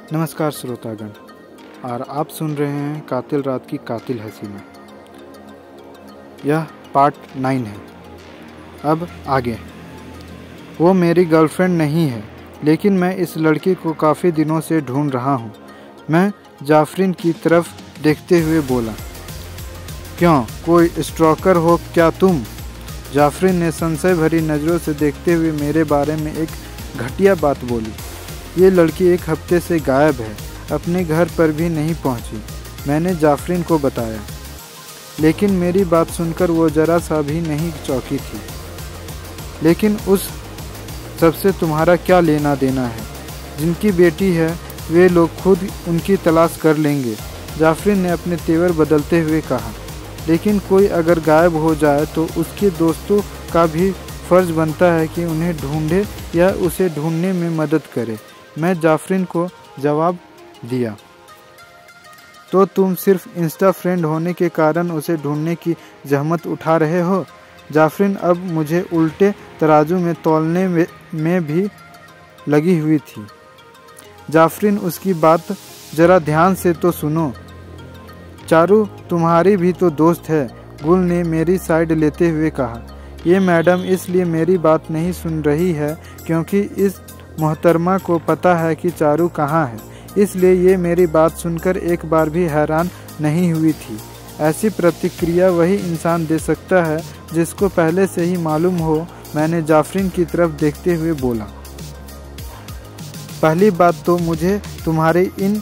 नमस्कार श्रोतागण, और आप सुन रहे हैं कातिल रात की कातिल हसीना। यह पार्ट 9 है। अब आगे। वो मेरी गर्लफ्रेंड नहीं है, लेकिन मैं इस लड़की को काफ़ी दिनों से ढूंढ रहा हूँ। मैं जाफरीन की तरफ देखते हुए बोला, क्यों, कोई स्टॉकर हो क्या तुम? जाफरीन ने संशय भरी नज़रों से देखते हुए मेरे बारे में एक घटिया बात बोली। ये लड़की 1 हफ्ते से गायब है, अपने घर पर भी नहीं पहुंची। मैंने जाफरीन को बताया, लेकिन मेरी बात सुनकर वो जरा सा भी नहीं चौंकी थी। लेकिन उस सबसे तुम्हारा क्या लेना देना है? जिनकी बेटी है वे लोग खुद उनकी तलाश कर लेंगे, जाफरीन ने अपने तेवर बदलते हुए कहा। लेकिन कोई अगर गायब हो जाए तो उसके दोस्तों का भी फ़र्ज बनता है कि उन्हें ढूंढे या उसे ढूंढने में मदद करे। मैं जाफरीन को जवाब दिया, तो तुम सिर्फ इंस्टा फ्रेंड होने के कारण उसे ढूंढने की जहमत उठा रहे हो? जाफरीन अब मुझे उल्टे तराजू में तौलने में भी लगी हुई थी। जाफरीन, उसकी बात जरा ध्यान से तो सुनो। चारू तुम्हारी भी तो दोस्त है, गुल ने मेरी साइड लेते हुए कहा। ये मैडम इसलिए मेरी बात नहीं सुन रही है क्योंकि इस मोहतरमा को पता है कि चारू कहाँ है, इसलिए ये मेरी बात सुनकर एक बार भी हैरान नहीं हुई थी। ऐसी प्रतिक्रिया वही इंसान दे सकता है जिसको पहले से ही मालूम हो। मैंने जाफरीन की तरफ देखते हुए बोला, पहली बात तो मुझे तुम्हारी इन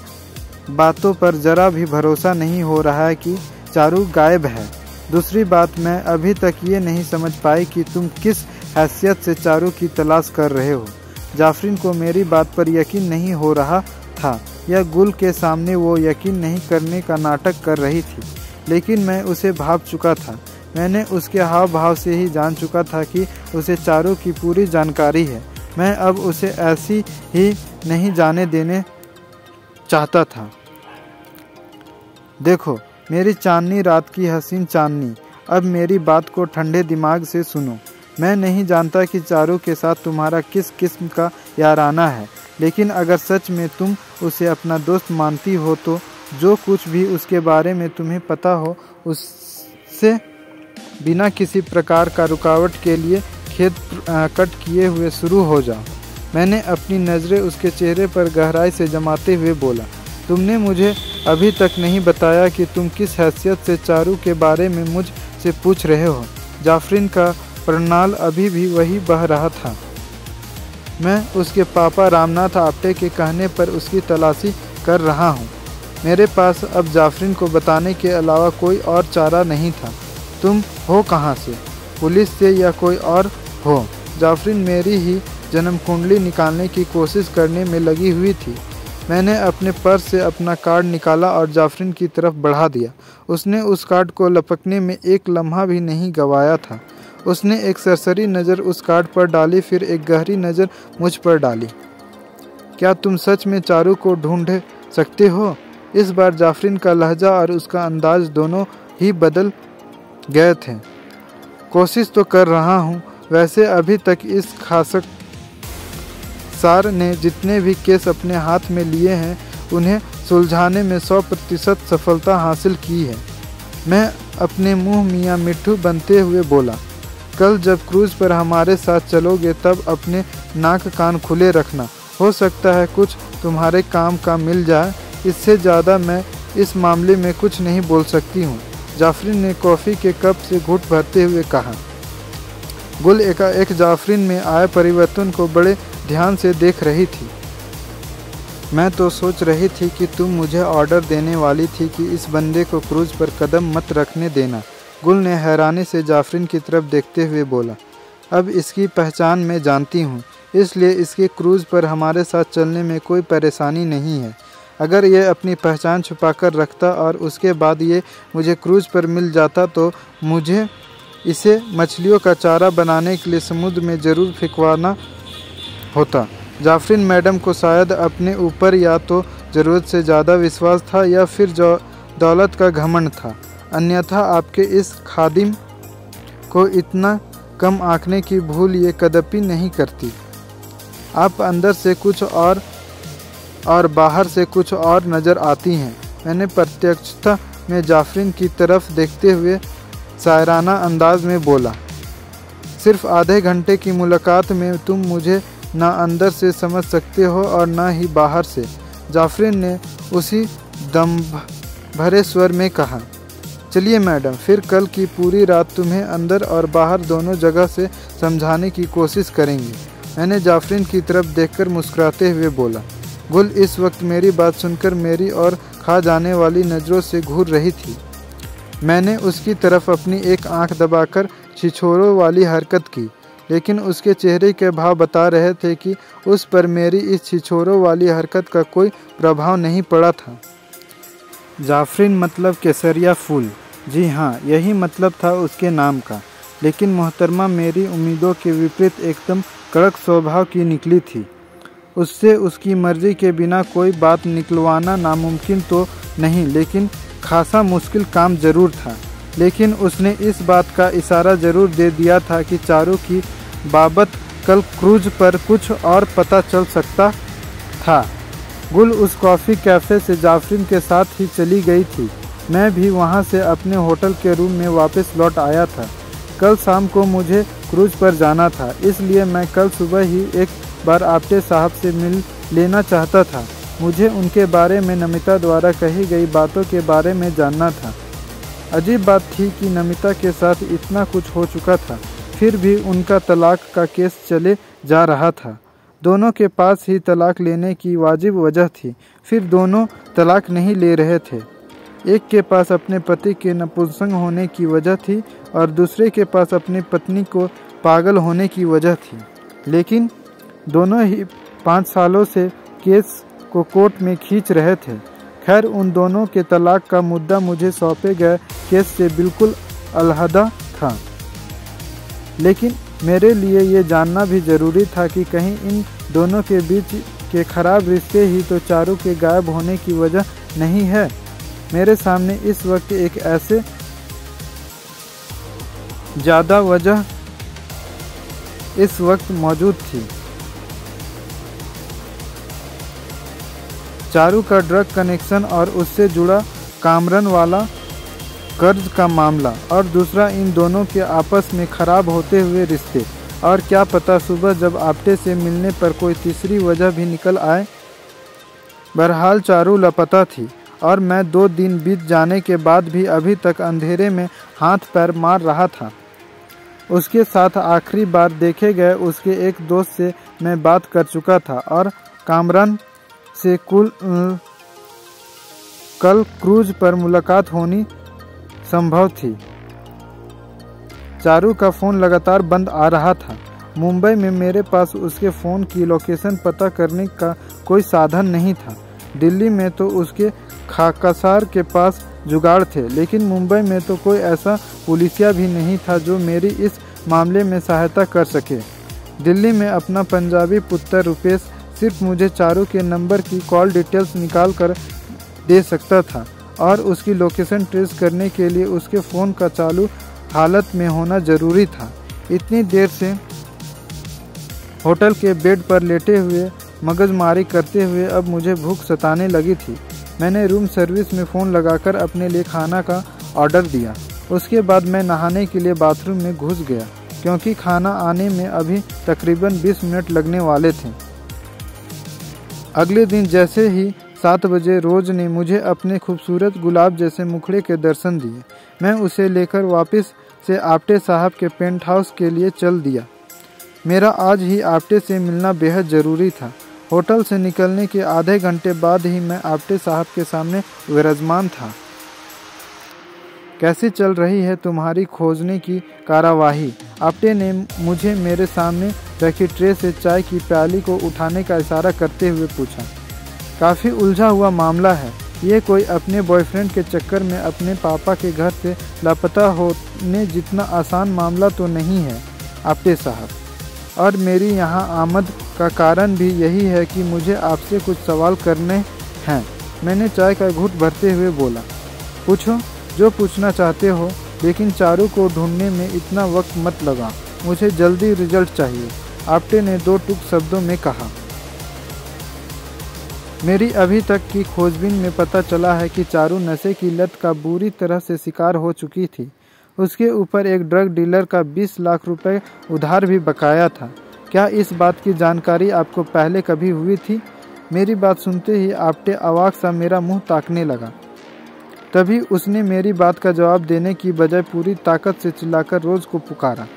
बातों पर जरा भी भरोसा नहीं हो रहा है कि चारू गायब है। दूसरी बात, मैं अभी तक ये नहीं समझ पाई कि तुम किस हैसियत से चारू की तलाश कर रहे हो। जाफरीन को मेरी बात पर यकीन नहीं हो रहा था या गुल के सामने वो यकीन नहीं करने का नाटक कर रही थी, लेकिन मैं उसे भाप चुका था। मैंने उसके हाव भाव से ही जान चुका था कि उसे चारू की पूरी जानकारी है। मैं अब उसे ऐसी ही नहीं जाने देने चाहता था। देखो मेरी चांदनी रात की हसीन चांदनी, अब मेरी बात को ठंडे दिमाग से सुनो। मैं नहीं जानता कि चारू के साथ तुम्हारा किस किस्म का याराना है, लेकिन अगर सच में तुम उसे अपना दोस्त मानती हो तो जो कुछ भी उसके बारे में तुम्हें पता हो उससे बिना किसी प्रकार का रुकावट के लिए खेत कट किए हुए शुरू हो जाओ। मैंने अपनी नज़रें उसके चेहरे पर गहराई से जमाते हुए बोला, तुमने मुझे अभी तक नहीं बताया कि तुम किस हैसियत से चारू के बारे में मुझसे पूछ रहे हो। जाफरीन का प्रणाल अभी भी वही बह रहा था। मैं उसके पापा रामनाथ आप्टे के कहने पर उसकी तलाशी कर रहा हूँ। मेरे पास अब जाफरीन को बताने के अलावा कोई और चारा नहीं था। तुम हो कहाँ से, पुलिस से या कोई और हो? जाफरीन मेरी ही जन्म कुंडली निकालने की कोशिश करने में लगी हुई थी। मैंने अपने पर्स से अपना कार्ड निकाला और जाफरीन की तरफ बढ़ा दिया। उसने उस कार्ड को लपकने में एक लम्हा भी नहीं गंवाया था। उसने एक सरसरी नज़र उस कार्ड पर डाली, फिर एक गहरी नज़र मुझ पर डाली। क्या तुम सच में चारू को ढूंढ सकते हो? इस बार जाफरीन का लहजा और उसका अंदाज दोनों ही बदल गए थे। कोशिश तो कर रहा हूँ। वैसे अभी तक इस खासक सार ने जितने भी केस अपने हाथ में लिए हैं उन्हें सुलझाने में 100% सफलता हासिल की है। मैं अपने मुंह मियाँ मिट्ठू बनते हुए बोला, कल जब क्रूज़ पर हमारे साथ चलोगे तब अपने नाक कान खुले रखना। हो सकता है कुछ तुम्हारे काम का मिल जाए। इससे ज़्यादा मैं इस मामले में कुछ नहीं बोल सकती हूँ। जाफरीन ने कॉफ़ी के कप से घूंट भरते हुए कहा। गुल एकाएक जाफरीन में आए परिवर्तन को बड़े ध्यान से देख रही थी। मैं तो सोच रही थी कि तुम मुझे ऑर्डर देने वाली थी कि इस बंदे को क्रूज़ पर कदम मत रखने देना। गुल ने हैरानी से जाफरीन की तरफ देखते हुए बोला, अब इसकी पहचान मैं जानती हूँ, इसलिए इसके क्रूज़ पर हमारे साथ चलने में कोई परेशानी नहीं है। अगर ये अपनी पहचान छुपाकर रखता और उसके बाद ये मुझे क्रूज़ पर मिल जाता तो मुझे इसे मछलियों का चारा बनाने के लिए समुद्र में ज़रूर फेंकवाना होता। जाफरीन मैडम को शायद अपने ऊपर या तो ज़रूरत से ज़्यादा विश्वास था या फिर दौलत का घमंड था, अन्यथा आपके इस खादिम को इतना कम आंकने की भूल ये कदापि नहीं करती। आप अंदर से कुछ और और बाहर से कुछ और नज़र आती हैं। मैंने प्रत्यक्षता में जाफरीन की तरफ देखते हुए शायराना अंदाज में बोला, सिर्फ आधे घंटे की मुलाकात में तुम मुझे ना अंदर से समझ सकते हो और ना ही बाहर से। जाफरीन ने उसी दम भरे स्वर में कहा, चलिए मैडम, फिर कल की पूरी रात तुम्हें अंदर और बाहर दोनों जगह से समझाने की कोशिश करेंगे। मैंने जाफरीन की तरफ देखकर मुस्कुराते हुए बोला। गुल इस वक्त मेरी बात सुनकर मेरी और खा जाने वाली नज़रों से घूर रही थी। मैंने उसकी तरफ अपनी एक आंख दबाकर छिछोरों वाली हरकत की, लेकिन उसके चेहरे के भाव बता रहे थे कि उस पर मेरी इस छिछोरों वाली हरकत का कोई प्रभाव नहीं पड़ा था। जाफरीन मतलब केसरिया फूल, जी हाँ, यही मतलब था उसके नाम का। लेकिन मोहतरमा मेरी उम्मीदों के विपरीत एकदम कड़क स्वभाव की निकली थी। उससे उसकी मर्जी के बिना कोई बात निकलवाना नामुमकिन तो नहीं, लेकिन खासा मुश्किल काम ज़रूर था। लेकिन उसने इस बात का इशारा ज़रूर दे दिया था कि चारू की बाबत कल क्रूज पर कुछ और पता चल सकता था। गुल उस कॉफ़ी कैफ़े से जाफरीन के साथ ही चली गई थी। मैं भी वहाँ से अपने होटल के रूम में वापस लौट आया था। कल शाम को मुझे क्रूज पर जाना था, इसलिए मैं कल सुबह ही एक बार आप्टे साहब से मिल लेना चाहता था। मुझे उनके बारे में नमिता द्वारा कही गई बातों के बारे में जानना था। अजीब बात थी कि नमिता के साथ इतना कुछ हो चुका था, फिर भी उनका तलाक का केस चले जा रहा था। दोनों के पास ही तलाक लेने की वाजिब वजह थी, फिर दोनों तलाक नहीं ले रहे थे। एक के पास अपने पति के नपुंसक होने की वजह थी और दूसरे के पास अपनी पत्नी को पागल होने की वजह थी। लेकिन दोनों ही 5 सालों से केस को कोर्ट में खींच रहे थे। खैर, उन दोनों के तलाक का मुद्दा मुझे सौंपे गए केस से बिल्कुल अलहदा था। लेकिन मेरे लिए ये जानना भी ज़रूरी था कि कहीं इन दोनों के बीच के खराब रिश्ते ही तो चारू के गायब होने की वजह नहीं है। मेरे सामने इस वक्त एक ऐसे ज़्यादा वजह इस वक्त मौजूद थी। चारू का ड्रग कनेक्शन और उससे जुड़ा कामरन वाला कर्ज का मामला, और दूसरा इन दोनों के आपस में खराब होते हुए रिश्ते, और क्या पता सुबह जब आप्टे से मिलने पर कोई तीसरी वजह भी निकल आए। बहरहाल चारू लापता थी और मैं 2 दिन बीत जाने के बाद भी अभी तक अंधेरे में हाथ पैर मार रहा था। उसके साथ आखिरी बार देखे गए उसके एक दोस्त से मैं बात कर चुका था और कामरान से कल क्रूज पर मुलाकात होनी संभव थी। चारू का फ़ोन लगातार बंद आ रहा था। मुंबई में मेरे पास उसके फ़ोन की लोकेशन पता करने का कोई साधन नहीं था। दिल्ली में तो उसके खाकासार के पास जुगाड़ थे, लेकिन मुंबई में तो कोई ऐसा पुलिसिया भी नहीं था जो मेरी इस मामले में सहायता कर सके। दिल्ली में अपना पंजाबी पुत्र रुपेश सिर्फ मुझे चारू के नंबर की कॉल डिटेल्स निकाल कर दे सकता था और उसकी लोकेशन ट्रेस करने के लिए उसके फ़ोन का चालू हालत में होना ज़रूरी था। इतनी देर से होटल के बेड पर लेटे हुए मगजमारी करते हुए अब मुझे भूख सताने लगी थी। मैंने रूम सर्विस में फ़ोन लगाकर अपने लिए खाना का ऑर्डर दिया। उसके बाद मैं नहाने के लिए बाथरूम में घुस गया, क्योंकि खाना आने में अभी तकरीबन 20 मिनट लगने वाले थे। अगले दिन जैसे ही 7 बजे रोज ने मुझे अपने खूबसूरत गुलाब जैसे मुखड़े के दर्शन दिए। मैं उसे लेकर वापस से आप्टे साहब के पेंट हाउस के लिए चल दिया। मेरा आज ही आप्टे से मिलना बेहद ज़रूरी था। होटल से निकलने के आधे घंटे बाद ही मैं आप्टे साहब के सामने विराजमान था। कैसी चल रही है तुम्हारी खोजने की कार्यवाही? आप्टे ने मुझे मेरे सामने रखी ट्रे से चाय की प्याली को उठाने का इशारा करते हुए पूछा। काफ़ी उलझा हुआ मामला है। ये कोई अपने बॉयफ्रेंड के चक्कर में अपने पापा के घर से लापता होने जितना आसान मामला तो नहीं है आप्टे साहब। और मेरी यहाँ आमद का कारण भी यही है कि मुझे आपसे कुछ सवाल करने हैं। मैंने चाय का घूंट भरते हुए बोला। पूछो जो पूछना चाहते हो, लेकिन चारू को ढूंढने में इतना वक्त मत लगा। मुझे जल्दी रिजल्ट चाहिए, आप्टे ने 2 टूक शब्दों में कहा। मेरी अभी तक की खोजबीन में पता चला है कि चारू नशे की लत का बुरी तरह से शिकार हो चुकी थी। उसके ऊपर एक ड्रग डीलर का 20 लाख रुपए उधार भी बकाया था। क्या इस बात की जानकारी आपको पहले कभी हुई थी? मेरी बात सुनते ही आपटे अवाक सा मेरा मुंह ताकने लगा। तभी उसने मेरी बात का जवाब देने की बजाय पूरी ताकत से चिल्लाकर रोज को पुकारा।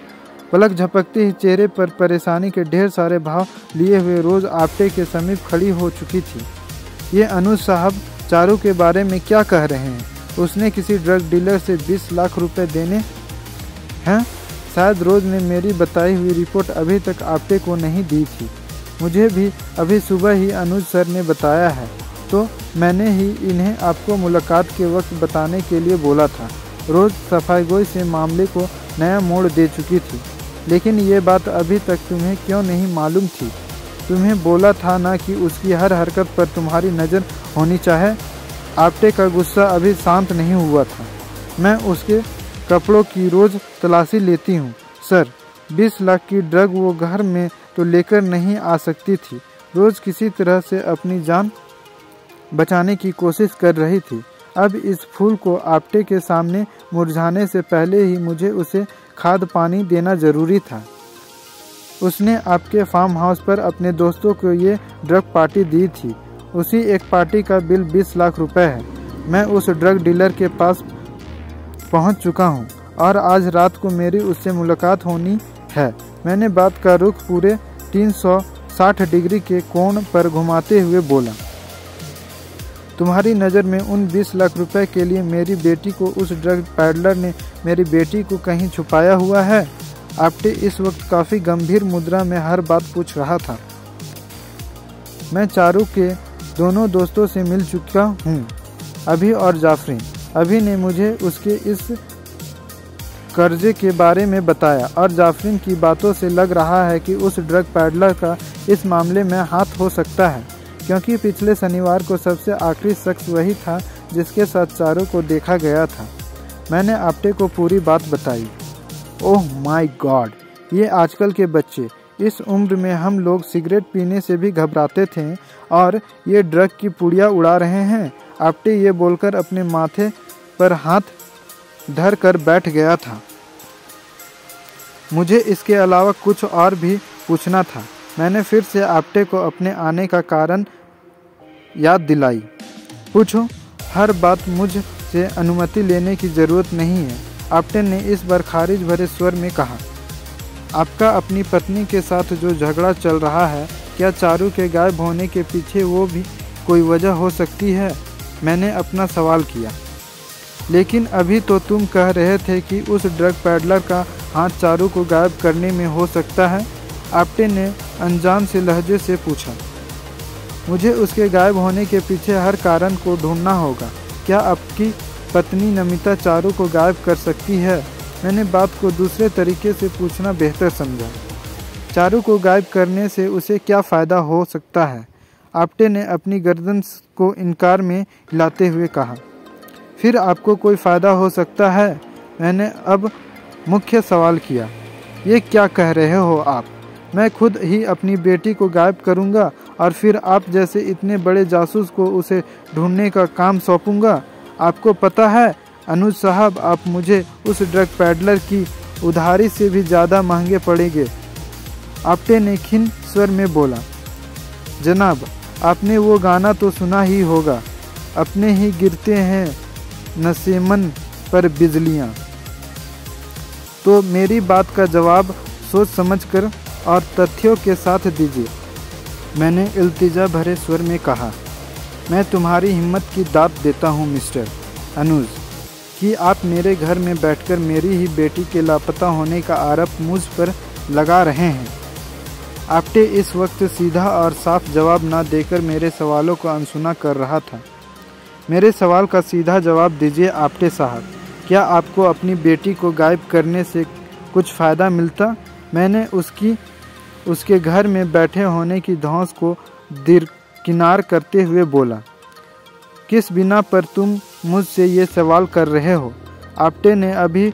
पलक झपकते ही चेहरे पर परेशानी के ढेर सारे भाव लिए हुए रोज आपटे के समीप खड़ी हो चुकी थी। ये अनुज साहब चारू के बारे में क्या कह रहे हैं? उसने किसी ड्रग डीलर से 20 लाख रुपए देने हैं? शायद रोज ने मेरी बताई हुई रिपोर्ट अभी तक आपटे को नहीं दी थी। मुझे भी अभी सुबह ही अनुज सर ने बताया है, तो मैंने ही इन्हें आपको मुलाकात के वक्त बताने के लिए बोला था। रोज सफाईगोई से मामले को नया मोड़ दे चुकी थी, लेकिन ये बात अभी तक तुम्हें क्यों नहीं मालूम थी? तुम्हें बोला था ना कि उसकी हर हरकत पर तुम्हारी नज़र होनी चाहे। आपटे का गुस्सा अभी शांत नहीं हुआ था। मैं उसके कपड़ों की रोज़ तलाशी लेती हूँ सर। 20 लाख की ड्रग वो घर में तो लेकर नहीं आ सकती थी। रोज़ किसी तरह से अपनी जान बचाने की कोशिश कर रही थी। अब इस फूल को आपटे के सामने मुरझाने से पहले ही मुझे उसे खाद पानी देना जरूरी था। उसने आपके फार्म हाउस पर अपने दोस्तों को ये ड्रग पार्टी दी थी। उसी एक पार्टी का बिल 20 लाख रुपए है। मैं उस ड्रग डीलर के पास पहुंच चुका हूं और आज रात को मेरी उससे मुलाकात होनी है। मैंने बात का रुख पूरे 360 डिग्री के कोण पर घुमाते हुए बोला। तुम्हारी नज़र में उन 20 लाख रुपए के लिए मेरी बेटी को उस ड्रग पैडलर ने मेरी बेटी को कहीं छुपाया हुआ है? आपटे इस वक्त काफ़ी गंभीर मुद्रा में हर बात पूछ रहा था। मैं चारू के दोनों दोस्तों से मिल चुका हूँ, अभी और जाफरीन। अभी ने मुझे उसके इस कर्जे के बारे में बताया और जाफरीन की बातों से लग रहा है कि उस ड्रग पैडलर का इस मामले में हाथ हो सकता है, क्योंकि पिछले शनिवार को सबसे आखिरी शख्स वही था जिसके साथ चारू को देखा गया था। मैंने आपटे को पूरी बात बताई। ओह माय गॉड, ये आजकल के बच्चे, इस उम्र में हम लोग सिगरेट पीने से भी घबराते थे और ये ड्रग की पुड़िया उड़ा रहे हैं। आपटे ये बोलकर अपने माथे पर हाथ धर कर बैठ गया था। मुझे इसके अलावा कुछ और भी पूछना था। मैंने फिर से आपटे को अपने आने का कारण याद दिलाई। पूछो, हर बात मुझ से अनुमति लेने की ज़रूरत नहीं है, आपटे ने इस बार खारिज भरे स्वर में कहा। आपका अपनी पत्नी के साथ जो झगड़ा चल रहा है, क्या चारू के गायब होने के पीछे वो भी कोई वजह हो सकती है? मैंने अपना सवाल किया। लेकिन अभी तो तुम कह रहे थे कि उस ड्रग पैडलर का हाथ चारू को गायब करने में हो सकता है, आपटे ने अनजान से लहजे से पूछा। मुझे उसके गायब होने के पीछे हर कारण को ढूंढना होगा। क्या आपकी पत्नी नमिता चारू को गायब कर सकती है? मैंने बात को दूसरे तरीके से पूछना बेहतर समझा। चारू को गायब करने से उसे क्या फ़ायदा हो सकता है? आपटे ने अपनी गर्दन को इनकार में हिलाते हुए कहा। फिर आपको कोई फ़ायदा हो सकता है? मैंने अब मुख्य सवाल किया। ये क्या कह रहे हो आप? मैं खुद ही अपनी बेटी को गायब करूंगा और फिर आप जैसे इतने बड़े जासूस को उसे ढूंढने का काम सौंपूंगा? आपको पता है अनुज साहब, आप मुझे उस ड्रग पैडलर की उधारी से भी ज़्यादा महंगे पड़ेंगे। आपटे ने खिन्न स्वर में बोला। जनाब, आपने वो गाना तो सुना ही होगा, अपने ही गिरते हैं नसेमन पर बिजलियाँ। तो मेरी बात का जवाब सोच समझकर और तथ्यों के साथ दीजिए, मैंने इल्तिजा भरे स्वर में कहा। मैं तुम्हारी हिम्मत की दाद देता हूँ मिस्टर अनुज, कि आप मेरे घर में बैठकर मेरी ही बेटी के लापता होने का आरोप मुझ पर लगा रहे हैं। आपटे इस वक्त सीधा और साफ जवाब ना देकर मेरे सवालों को अनसुना कर रहा था। मेरे सवाल का सीधा जवाब दीजिए आपटे साहब, क्या आपको अपनी बेटी को गायब करने से कुछ फ़ायदा मिलता? मैंने उसके घर में बैठे होने की धौंस को दरकिनार करते हुए बोला। किस बिना पर तुम मुझसे ये सवाल कर रहे हो? आपटे ने अभी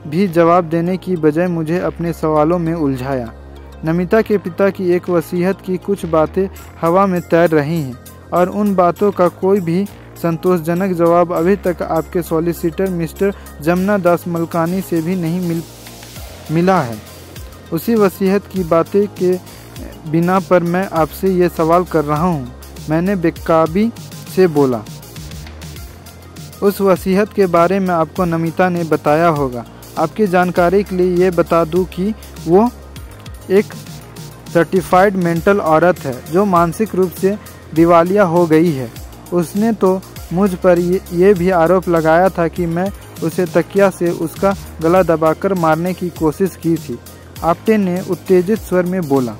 भी जवाब देने की बजाय मुझे अपने सवालों में उलझाया। नमिता के पिता की एक वसीयत की कुछ बातें हवा में तैर रही हैं और उन बातों का कोई भी संतोषजनक जवाब अभी तक आपके सॉलिसिटर मिस्टर जमुना दास मलकानी से भी नहीं मिला है। उसी वसीयत की बातें के बिना पर मैं आपसे ये सवाल कर रहा हूँ, मैंने बेकाबी से बोला। उस वसीयत के बारे में आपको नमिता ने बताया होगा। आपकी जानकारी के लिए ये बता दूं कि वो एक सर्टिफाइड मेंटल औरत है जो मानसिक रूप से दिवालिया हो गई है। उसने तो मुझ पर ये भी आरोप लगाया था कि मैं उसे तकिया से उसका गला दबाकर मारने की कोशिश की थी। आप्टे ने उत्तेजित स्वर में बोला।